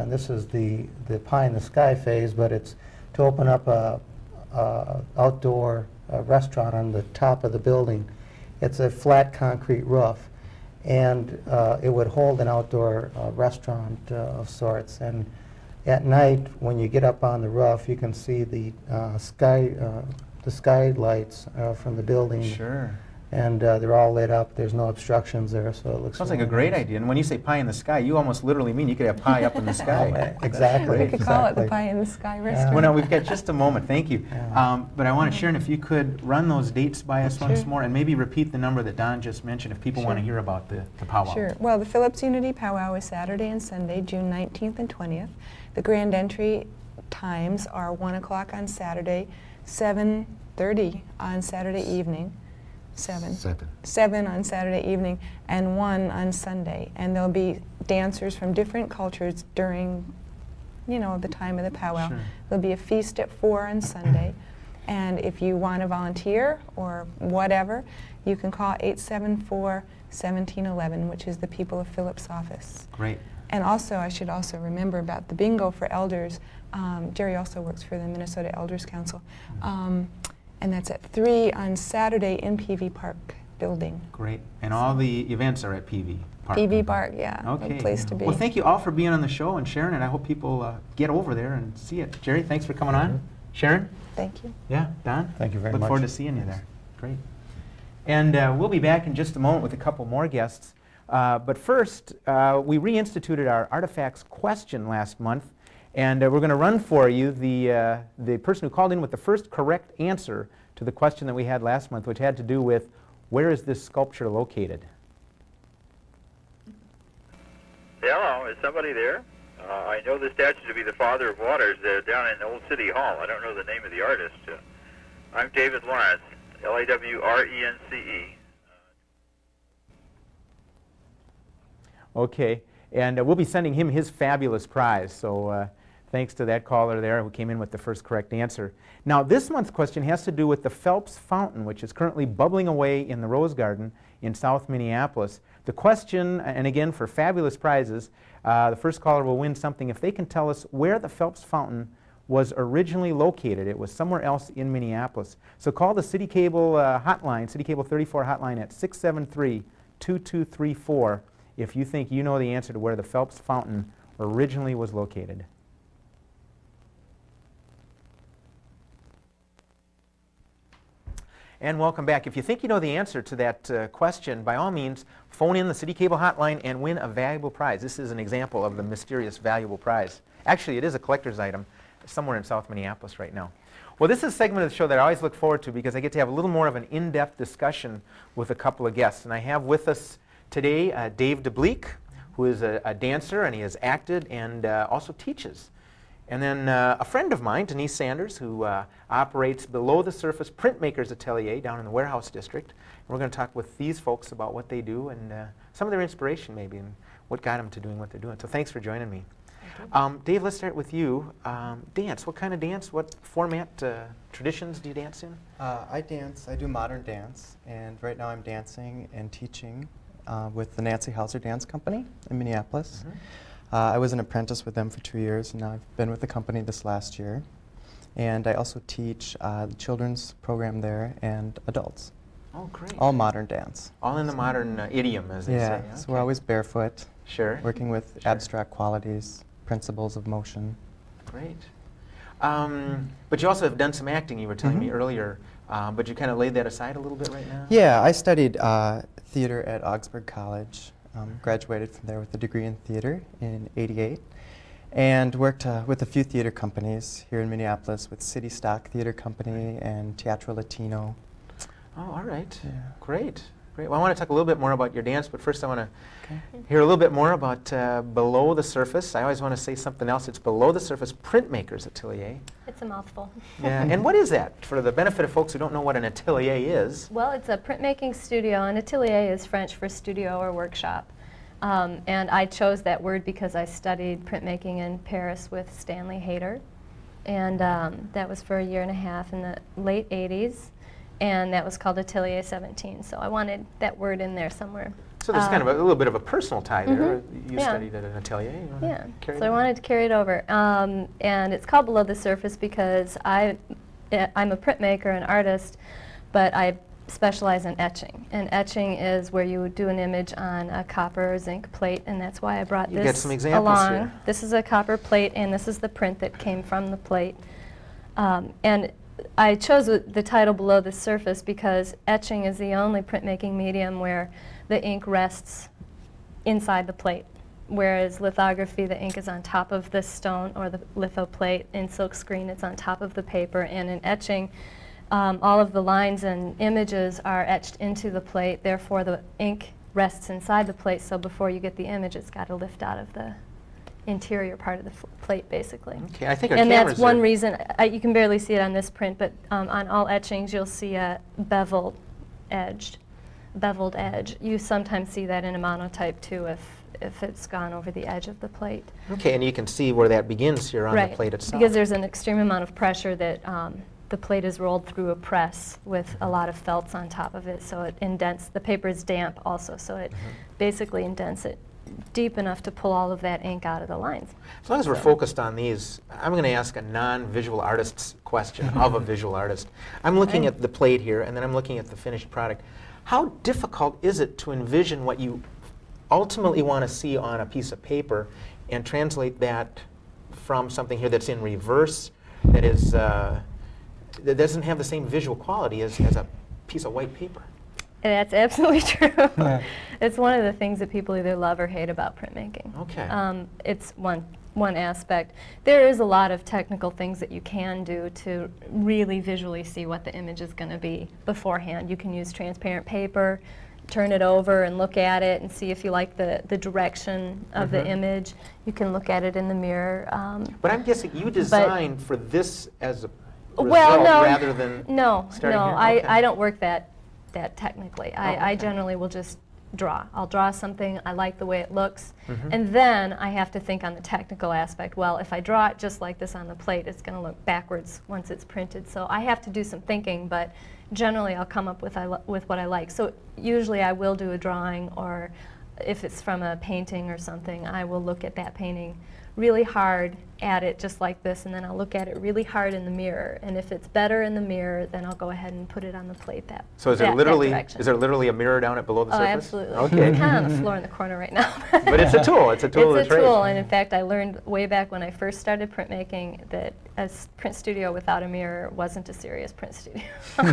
this is the pie in the sky phase, but it's to open up a outdoor restaurant on the top of the building. It's a flat concrete roof, and it would hold an outdoor restaurant of sorts. And at night, when you get up on the roof, you can see the sky lights from the building. Sure. And they're all lit up. There's no obstructions there, so it looks Sounds like a really great nice. idea. And when you say pie in the sky, you almost literally mean you could have pie up in the sky. Exactly. We could call it the exactly. Pie in the Sky Well, Restaurant. now we've got just a moment. Thank you. Yeah. But I want to, Sharon, if you could run those dates by us once Sure. more, and maybe repeat the number that Donn just mentioned if people want to Sure. hear about the powwow. Sure. Well, the Phillips Unity Powwow is Saturday and Sunday, June 19th and 20th. The grand entry times are 1 o'clock on Saturday, 7:30 on Saturday evening, 7 on Saturday evening, and 1 on Sunday. And there'll be dancers from different cultures during, the time of the powwow. Sure. There'll be a feast at 4 on Sunday. And if you want to volunteer or whatever, you can call 874-1711, which is the People of Phillips office. Great. And also, I should also remember about the bingo for elders. Jerry also works for the Minnesota Elders Council. And that's at 3 on Saturday in PV Park building. Great. And all the events are at PV Park. PV Park, yeah, Okay. a place to be. Well, thank you all for being on the show, and Sharon, and I hope people get over there and see it. Jerry, thanks for coming on. Sharon? Thank you. Yeah, Don? Thank you very Look much. forward to seeing you there. Great. And we'll be back in just a moment with a couple more guests. But first, we reinstituted our Artifacts question last month, and we're going to run for you the person who called in with the first correct answer to the question that we had last month, which had to do with where is this sculpture located? Hello, is somebody there? I know the statue to be the Father of Waters down in Old City Hall. I don't know the name of the artist. I'm David Lawrence, Lawrence. Okay, and we'll be sending him his fabulous prize, so thanks to that caller there who came in with the first correct answer. Now, this month's question has to do with the Phelps Fountain, which is currently bubbling away in the Rose Garden in South Minneapolis. The question, and again for fabulous prizes, the first caller will win something if they can tell us where the Phelps Fountain was originally located. It was somewhere else in Minneapolis. So call the City Cable hotline, City Cable 34 hotline at 673-2234 if you think you know the answer to where the Phelps Fountain originally was located. And welcome back. If you think you know the answer to that question, by all means, phone in the City Cable hotline and win a valuable prize. This is an example of the mysterious valuable prize. Actually, it is a collector's item somewhere in South Minneapolis right now. Well, this is a segment of the show that I always look forward to because I get to have a little more of an in-depth discussion with a couple of guests. And I have with us today Dave DeBliek, who is a dancer, and he has acted and also teaches. And then a friend of mine, Denese Sanders, who operates Below the Surface Printmakers Atelier down in the Warehouse District. And we're going to talk with these folks about what they do and some of their inspiration maybe and what got them to doing what they're doing. So thanks for joining me. Dave, let's start with you. Dance, what kind of dance, what format, traditions do you dance in? I do modern dance, and right now I'm dancing and teaching with the Nancy Hauser Dance Company in Minneapolis. I was an apprentice with them for 2 years, and now I've been with the company this last year. And I also teach the children's program there and adults. Oh, great. All modern dance. All in the modern idiom, as they say. Yeah, so we're always barefoot, Sure. working with abstract qualities, principles of motion. Great. But you also have done some acting, you were telling me earlier, but you kind of laid that aside a little bit right now? Yeah, I studied theater at Augsburg College, graduated from there with a degree in theater in '88, and worked with a few theater companies here in Minneapolis with City Stock Theater Company and Teatro Latino. Oh, all right. Yeah. Great. Great. Well, I want to talk a little bit more about your dance, but first I want to hear a little bit more about Below the Surface. I always want to say something else. It's Below the Surface Printmakers Atelier. It's a mouthful. Yeah. And what is that? For the benefit of folks who don't know what an atelier is. Well, it's a printmaking studio, and atelier is French for studio or workshop. And I chose that word because I studied printmaking in Paris with Stanley Hayter. And that was for a year and a half in the late 80s. And that was called Atelier 17. So I wanted that word in there somewhere. So there's kind of a little bit of a personal tie there. You Yeah. studied at an atelier. You wanna Yeah, carry so I that? wanted to carry it over. And it's called Below the Surface because I'm a printmaker and artist, but I specialize in etching. And etching is where you would do an image on a copper or zinc plate, and that's why I brought You this got some examples along. here. This is a copper plate, and this is the print that came from the plate. And I chose the title Below the Surface because etching is the only printmaking medium where the ink rests inside the plate, whereas lithography, the ink is on top of the stone or the litho plate. In silkscreen, it's on top of the paper. And in etching, all of the lines and images are etched into the plate. Therefore, the ink rests inside the plate, so before you get the image, it's got to lift out of the interior part of the plate, basically. Okay, I think our And cameras that's one are- reason, you can barely see it on this print, but on all etchings you'll see a beveled edge. You sometimes see that in a monotype too if it's gone over the edge of the plate. Okay, and you can see where that begins here on the plate itself. Because there's an extreme amount of pressure that the plate is rolled through a press with a lot of felts on top of it, so it indents. The paper is damp also, so it basically indents it deep enough to pull all of that ink out of the lines. As long as we're focused on these, I'm going to ask a non-visual artist's question of a visual artist. I'm looking at the plate here, and then I'm looking at the finished product. How difficult is it to envision what you ultimately want to see on a piece of paper and translate that from something here that's in reverse, that is that doesn't have the same visual quality as a piece of white paper? That's absolutely true. It's one of the things that people either love or hate about printmaking. Okay. It's one aspect. There is a lot of technical things that you can do to really visually see what the image is going to be beforehand. You can use transparent paper, turn it over and look at it and see if you like the direction of the image. You can look at it in the mirror. But I'm guessing you designed for this as a Well, result no, rather than starting here? Okay. I don't work that technically. I okay. generally will just draw. I'll draw something, I like the way it looks, and then I have to think on the technical aspect. Well, if I draw it just like this on the plate, it's going to look backwards once it's printed. So I have to do some thinking, but generally I'll come up with what I like. So usually I will do a drawing, or if it's from a painting or something, I will look at that painting really hard at it just like this, and then I'll look at it really hard in the mirror. And if it's better in the mirror, then I'll go ahead and put it on the plate that So is there direction. literally a mirror down at below the Oh, surface? absolutely. Okay. It's kind of on the floor in the corner right now. But it's a tool. It's a tool of the It's a trade. tool, and in fact, I learned way back when I first started printmaking that a print studio without a mirror wasn't a serious print studio.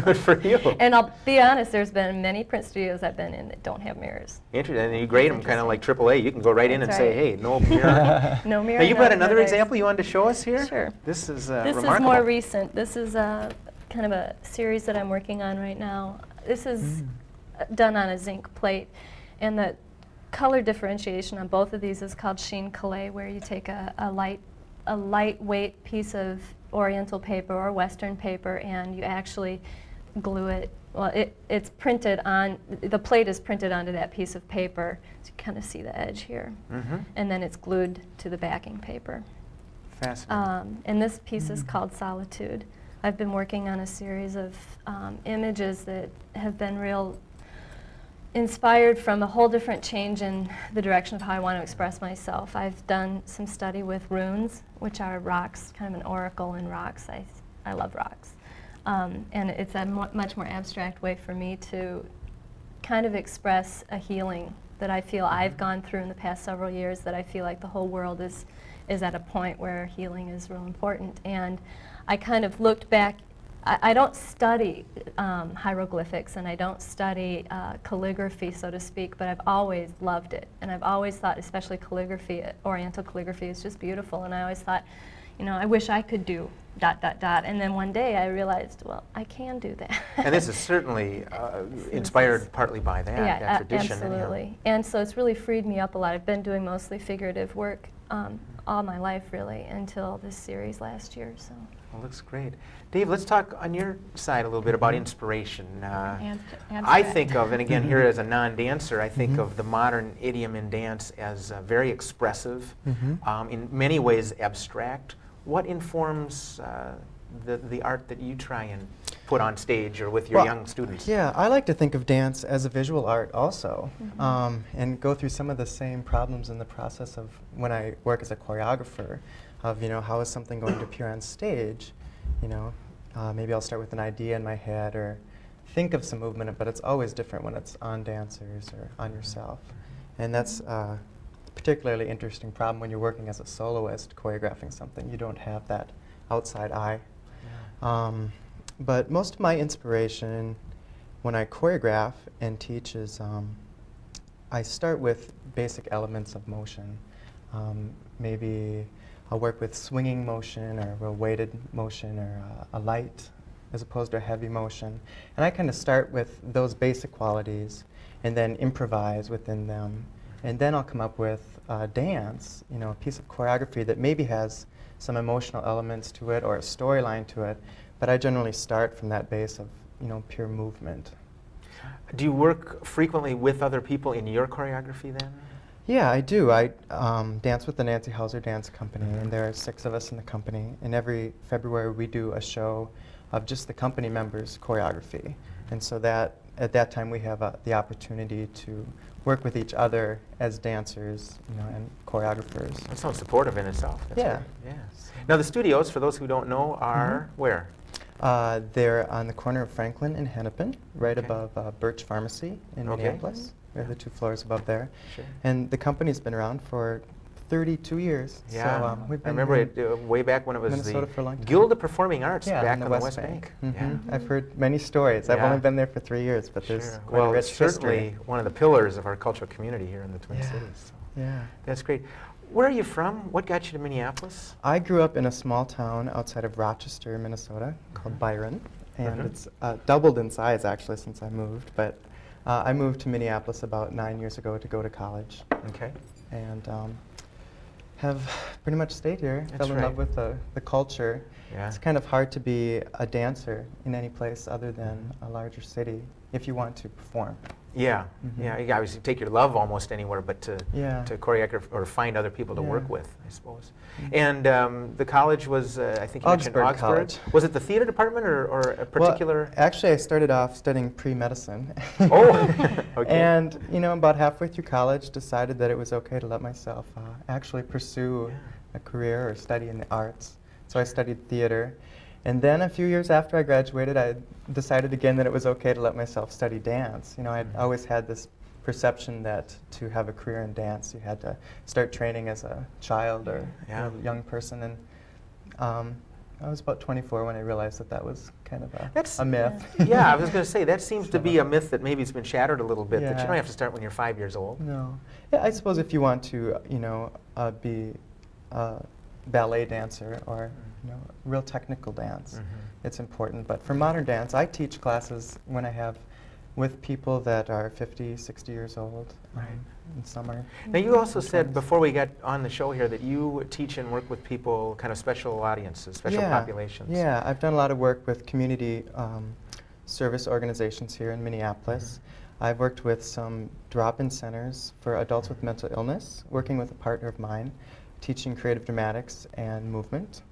Good for you. And I'll be honest, there's been many print studios I've been in that don't have mirrors. Interesting. And you grade them kind of like AAA. You can go right in and That's say, right. hey, no mirror. No mirror. Now, you've no got another mirrors. example you wanted to show us here? Sure. This is This remarkable. is more recent. This is kind of a series that I'm working on right now. This is done on a zinc plate, and the color differentiation on both of these is called sheen collé, where you take a lightweight piece of Oriental paper or Western paper, and you actually glue it. Well, it's printed on, the plate is printed onto that piece of paper, so you kind of see the edge here. And then it's glued to the backing paper. Fascinating. And this piece is called Solitude. I've been working on a series of images that have been real inspired from a whole different change in the direction of how I want to express myself. I've done some study with runes, which are rocks, kind of an oracle in rocks. I love rocks. And it's a much more abstract way for me to kind of express a healing that I feel I've gone through in the past several years, that I feel like the whole world is at a point where healing is real important. And I kind of looked back. I don't study hieroglyphics, and I don't study calligraphy, so to speak, but I've always loved it. And I've always thought, especially calligraphy, Oriental calligraphy is just beautiful. And I always thought, I wish I could do ... And then one day I realized, well, I can do that. And this is certainly inspired partly by that, that tradition. Absolutely. And so it's really freed me up a lot. I've been doing mostly figurative work all my life, really, until this series last year. So. Well, looks great. Dave, let's talk on your side a little bit about inspiration. I Abstract. think of, and again here as a non-dancer, I think of the modern idiom in dance as very expressive, in many ways abstract. What informs the art that you try and put on stage or with your young students? Yeah, I like to think of dance as a visual art also, and go through some of the same problems in the process of when I work as a choreographer, of how is something going to appear on stage. Maybe I'll start with an idea in my head or think of some movement, but it's always different when it's on dancers or on yourself. And that's a particularly interesting problem when you're working as a soloist choreographing something. You don't have that outside eye. But most of my inspiration when I choreograph and teach is I start with basic elements of motion. Maybe I'll work with swinging motion or a weighted motion or a light as opposed to a heavy motion. And I kind of start with those basic qualities and then improvise within them. And then I'll come up with a dance, a piece of choreography that maybe has some emotional elements to it or a storyline to it. But I generally start from that base of, pure movement. Do you work frequently with other people in your choreography then? Yeah, I do. I dance with the Nancy Hauser Dance Company, and there are 6 of us in the company. And every February we do a show of just the company members' choreography. And so that at that time we have the opportunity to work with each other as dancers, and choreographers. That sounds supportive in itself. That's Yeah. Right. Yes. Now the studios, for those who don't know, are where? They're on the corner of Franklin and Hennepin, right Okay. above Birch Pharmacy in Okay. Minneapolis. We have the 2 floors above there. Sure. And the company's been around for 32 years. Yeah, So, we've I been remember in it way back when it was Minnesota for a long the time. Guild of Performing Arts Yeah, back on on the the West West Bank. Bank. I've heard many stories. I've Yeah. only been there for 3 years, but there's Sure. quite Well, a rich it's certainly history. one of the pillars of our cultural community here in the Twin Yeah. Cities. So Yeah. that's great. Where are you from? What got you to Minneapolis? I grew up in a small town outside of Rochester, Minnesota, called Byron, and it's doubled in size actually since I moved. But I moved to Minneapolis about 9 years ago to go to college, Okay. and have pretty much stayed here. That's Fell in love right. with the culture. Yeah. It's kind of hard to be a dancer in any place other than a larger city if you want to perform. Yeah, yeah. You obviously take your love almost anywhere, but to Yeah. choreograph or find other people to Yeah. work with, I suppose. And the college was, I think you mentioned Augsburg Augsburg. College. Was it the theater department or a particular? Well, actually, I started off studying pre-medicine. Oh, okay. And, about halfway through college, decided that it was okay to let myself actually pursue a career or study in the arts. So I studied theater. And then a few years after I graduated, I decided again that it was okay to let myself study dance. You know, I'd always had this perception that to have a career in dance, you had to start training as a child or young person. And I was about 24 when I realized that that was kind of a myth. Yeah, I was going to say, that seems to be a myth that maybe it's been shattered a little bit, that you Yeah. don't have to start when you're 5 years old. No. Yeah, I suppose if you want to, you know, be a ballet dancer or, you know, real technical dance, it's important. But for modern dance, I teach classes when I have with people that are 50, 60 years old. In summer. Now, you also said before we got on the show here that you teach and work with people, kind of special audiences, special populations. Yeah, I've done a lot of work with community service organizations here in Minneapolis. I've worked with some drop-in centers for adults with mental illness, working with a partner of mine, teaching creative dramatics and movement.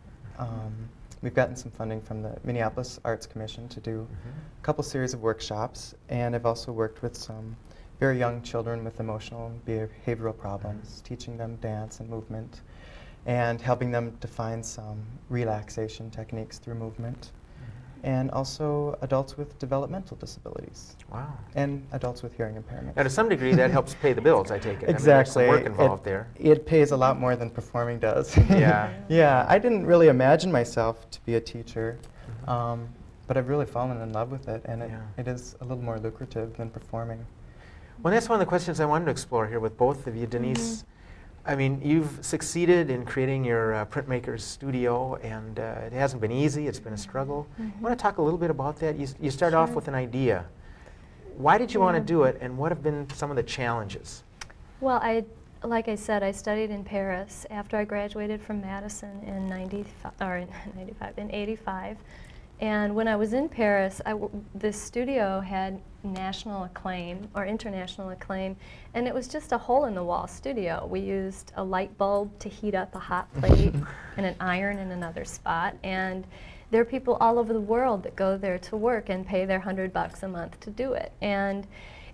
We've gotten some funding from the Minneapolis Arts Commission to do a couple series of workshops, and I've also worked with some very young children with emotional and behavioral problems, teaching them dance and movement, and helping them to find some relaxation techniques through movement. And also adults with developmental disabilities. Wow. And adults with hearing impairment. Now, to some degree, that helps pay the bills, I take it. Exactly. I mean, there's some work involved there. It pays a lot more than performing does. Yeah. Yeah, I didn't really imagine myself to be a teacher, but I've really fallen in love with it, and it is a little more lucrative than performing. Well, that's one of the questions I wanted to explore here with both of you. Denise, I mean, you've succeeded in creating your printmaker's studio, and it hasn't been easy. It's been a struggle. You want to talk a little bit about that? You start off with an idea. Why did you want to do it, and what have been some of the challenges? Well, like I said, I studied in Paris after I graduated from Madison in 85. And when I was in Paris, this studio had national acclaim or international acclaim, and it was just a hole-in-the-wall studio. We used a light bulb to heat up a hot plate and an iron in another spot, and there are people all over the world that go there to work and pay their $100 a month to do it. And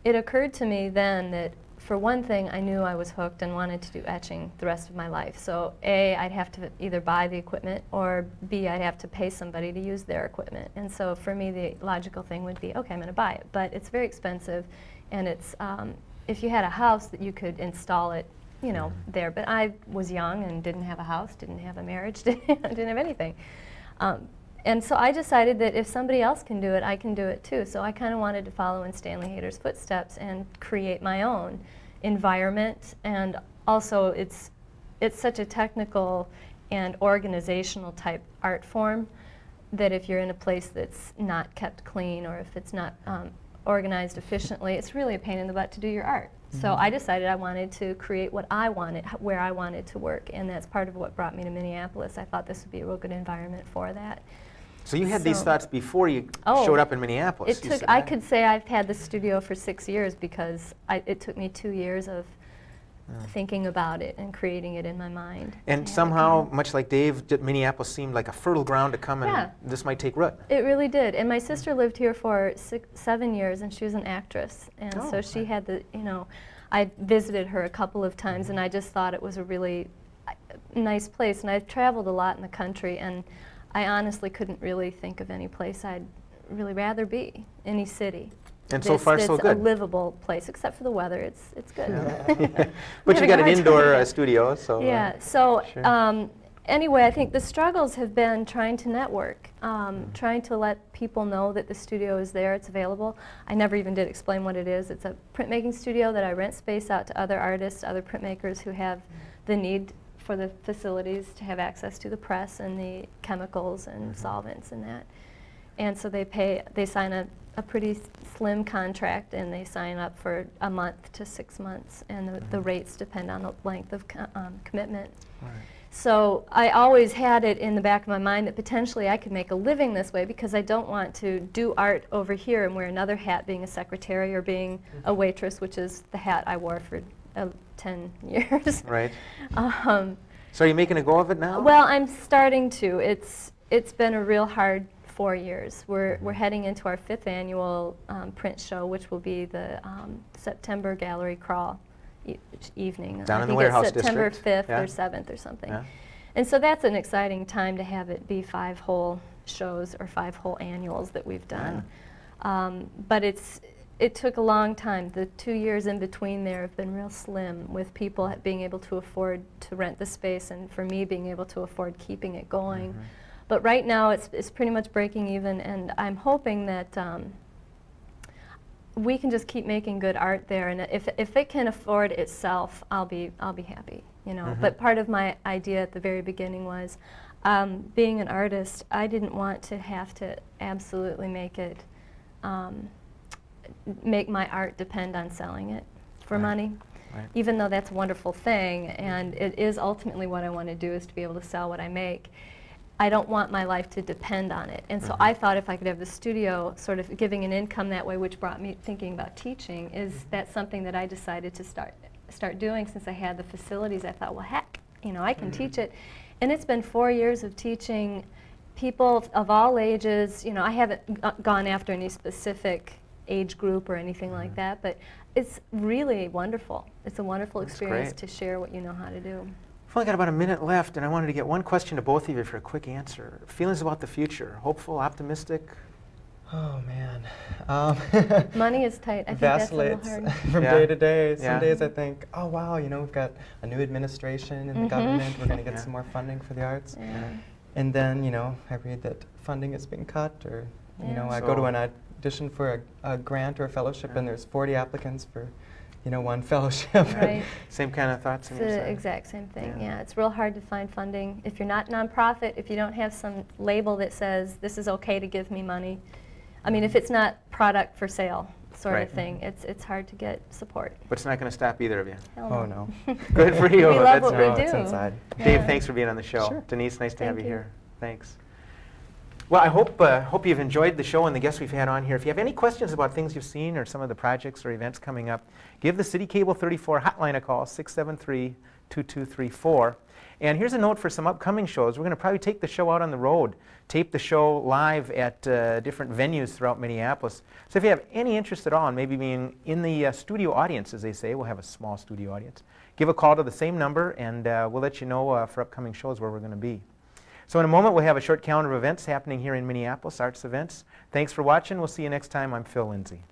it occurred to me then that, for one thing, I knew I was hooked and wanted to do etching the rest of my life. So A, I'd have to either buy the equipment, or B, I'd have to pay somebody to use their equipment. And so for me, the logical thing would be, okay, I'm going to buy it. But it's very expensive, and it's if you had a house that you could install it, you know, there. But I was young and didn't have a house, didn't have a marriage, didn't have anything. And so I decided that if somebody else can do it, I can do it too. So I kind of wanted to follow in Stanley Hayter's footsteps and create my own environment. And also it's such a technical and organizational type art form that if you're in a place that's not kept clean, or if it's not organized efficiently, it's really a pain in the butt to do your art. So I decided I wanted to create what I wanted, where I wanted to work, and that's part of what brought me to Minneapolis. I thought this would be a real good environment for that. So you had these thoughts before you showed up in Minneapolis. I could say I've had the studio for 6 years, because it took me 2 years of thinking about it and creating it in my mind. And somehow, much like Dave, Minneapolis seemed like a fertile ground to come, and this might take root. It really did. And my sister lived here for 7 years, and she was an actress. And so she had the, you know, I visited her a couple of times, and I just thought it was a really nice place. And I've traveled a lot in the country, and I honestly couldn't really think of any place I'd really rather be, any city. And so far, so good. It's a livable place, except for the weather. It's good. But you got an indoor studio, so. Yeah. So anyway, I think the struggles have been trying to network, trying to let people know that the studio is there, it's available. I never even did explain what it is. It's a printmaking studio that I rent space out to other artists, other printmakers who have the need for the facilities to have access to the press and the chemicals and solvents and that. And so they sign a pretty slim contract, and they sign up for a month to 6 months, and the rates depend on the length of commitment. Right. So I always had it in the back of my mind that potentially I could make a living this way, because I don't want to do art over here and wear another hat, being a secretary or being a waitress, which is the hat I wore for 10 years. Right. So are you making a go of it now? Well, I'm starting to. It's been a real hard 4 years. We're heading into our 5th annual print show, which will be the September gallery crawl evening. Down I in the think warehouse it's September district. 5th or 7th or something. Yeah. And so that's an exciting time to have it be 5 whole shows or 5 whole annuals that we've done. But it took a long time. The 2 years in between there have been real slim, with people being able to afford to rent the space, and for me being able to afford keeping it going. But right now it's pretty much breaking even, and I'm hoping that we can just keep making good art there, and if it can afford itself, I'll be happy, you know. But part of my idea at the very beginning was, being an artist, I didn't want to have to absolutely make my art depend on selling it for money. Even though that's a wonderful thing, and it is ultimately what I want to do, is to be able to sell what I make. I don't want my life to depend on it. And so I thought if I could have the studio sort of giving an income that way, which brought me thinking about teaching, is that something that I decided to start doing since I had the facilities. I thought, well, heck, you know, I can teach it. And it's been 4 years of teaching people of all ages. You know, I haven't gone after any specific age group or anything like that, but it's really wonderful. It's a wonderful experience to share what you know how to do. We've only got about a minute left, and I wanted to get one question to both of you for a quick answer. Feelings about the future? Hopeful, optimistic? Oh, man. Money is tight. I think that's a little Vacillates hard. from day to day. Some days I think, oh, wow, you know, we've got a new administration in the government. We're going to get some more funding for the arts. And then, you know, I read that funding is being cut, or, you know, I go to an audition for a grant or a fellowship, and there's 40 applicants for, you know, one fellowship. Right. Same kind of thoughts? It's the exact same thing, yeah. It's real hard to find funding. If you're not nonprofit, if you don't have some label that says this is okay to give me money, I mean, if it's not product for sale sort of thing, it's hard to get support. But it's not going to stop either of you. Hell no. Oh, no. Good for you. We love That's what we great. do. It's inside. Dave, thanks for being on the show. Sure. Denise, nice to have you Thank you. here. Thanks. Well, I hope you've enjoyed the show and the guests we've had on here. If you have any questions about things you've seen or some of the projects or events coming up, give the City Cable 34 hotline a call, 673-2234. And here's a note for some upcoming shows. We're going to probably take the show out on the road, tape the show live at different venues throughout Minneapolis. So if you have any interest at all in maybe being in the studio audience, as they say, we'll have a small studio audience, give a call to the same number, and we'll let you know for upcoming shows where we're going to be. So in a moment, we'll have a short calendar of events happening here in Minneapolis, arts events. Thanks for watching. We'll see you next time. I'm Phill Lindsay.